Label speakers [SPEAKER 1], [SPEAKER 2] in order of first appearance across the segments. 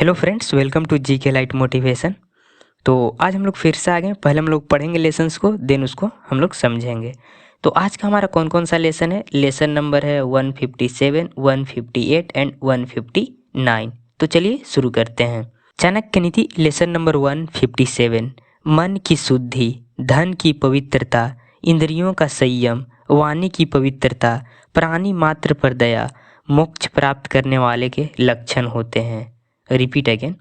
[SPEAKER 1] Hello friends, welcome to GK light motivation. तो आज हम लोग फिर से आ गए। पहले हम लोग पढ़ेंगे लेसन्स को, देन उसको हम लोग समझेंगे। तो आज का हमारा कौन कौन सा लेसन है? लेसन नंबर है 157, 158 एंड 159। तो चलिए शुरू करते हैं। चाणक्य नीति लेसन नंबर 157। मन की शुद्धि, धन की पवित्रता, इंद्रियों का संयम, वाणी की पवित्रता, प्राणी मात्र पर दया, मोक्ष प्राप्त करने वाले के लक्षण होते हैं। Repeat again.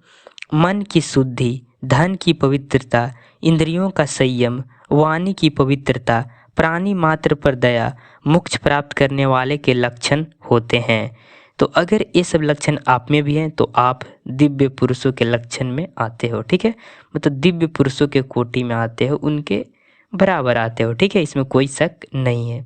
[SPEAKER 1] मन की शुद्धि, धन की पवित्रता, इंद्रियों का संयम, वाणी की पवित्रता, प्राणी मात्र पर दया, मोक्ष प्राप्त करने वाले के लक्षण होते हैं। तो अगर ये सब लक्षण आप में भी हैं तो आप दिव्य पुरुषों के लक्षण में आते हो। ठीक है, मतलब दिव्य पुरुषों के कोटि में आते हो, उनके बराबर आते हो। ठीक है, इसमें कोई शक नहीं है।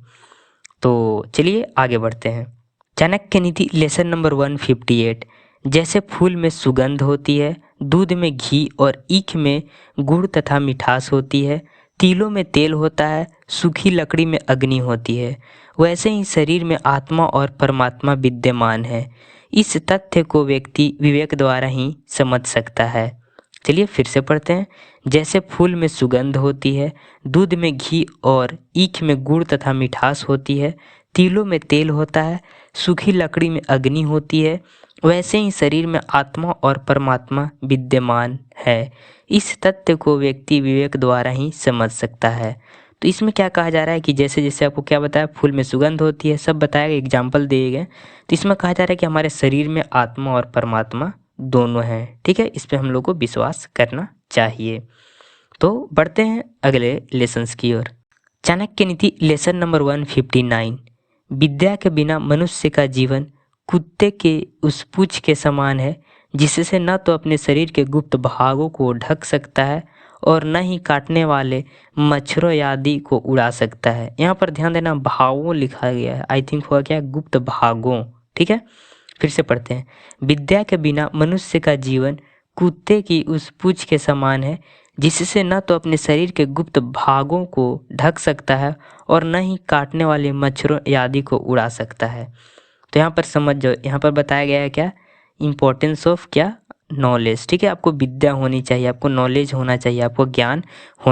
[SPEAKER 1] तो चलिए आगे बढ़ते हैं। चाणक्य नीति लेसन नंबर 158। जैसे फूल में सुगंध होती है, दूध में घी और ईख में गुड़ तथा मिठास होती है, तिलों में तेल होता है, सूखी लकड़ी में अग्नि होती है, वैसे ही शरीर में आत्मा और परमात्मा विद्यमान है। इस तथ्य को व्यक्ति विवेक द्वारा ही समझ सकता है। चलिए फिर से पढ़ते हैं। जैसे फूल में सुगंध होती है, दूध में घी और ईख में गुड़ तथा मिठास होती है, तिलों में तेल होता है, सूखी लकड़ी में अग्नि होती है, वैसे ही शरीर में आत्मा और परमात्मा विद्यमान है। इस तथ्य को व्यक्ति विवेक द्वारा ही समझ सकता है। तो इसमें क्या कहा जा रहा है कि जैसे जैसे आपको क्या बताया, फूल में सुगंध होती है, सब बताया गया, एग्जाम्पल दिए गए। तो इसमें कहा जा रहा है कि हमारे शरीर में आत्मा और परमात्मा दोनों हैं। ठीक है, इस पर हम लोग को विश्वास करना चाहिए। तो बढ़ते हैं अगले लेसन्स की ओर। चाणक्य नीति लेसन नंबर 159। विद्या के बिना मनुष्य का जीवन कुत्ते के उस पूंछ के समान है, जिससे न तो अपने शरीर के गुप्त भागों को ढक सकता है और न ही काटने वाले मच्छरों आदि को उड़ा सकता है। यहाँ पर ध्यान देना, भागों लिखा गया है, आई थिंक होगा क्या, गुप्त भागों। ठीक है, फिर से पढ़ते हैं। विद्या के बिना मनुष्य का जीवन कुत्ते की उस पूंछ के समान है, जिससे न तो अपने शरीर के गुप्त भागों को ढक सकता है और न ही काटने वाले मच्छरों आदि को उड़ा सकता है। तो यहाँ पर समझ जाओ, यहाँ पर बताया गया है क्या, इम्पोर्टेंस ऑफ क्या, नॉलेज। ठीक है, आपको विद्या होनी चाहिए, आपको नॉलेज होना चाहिए, आपको ज्ञान होना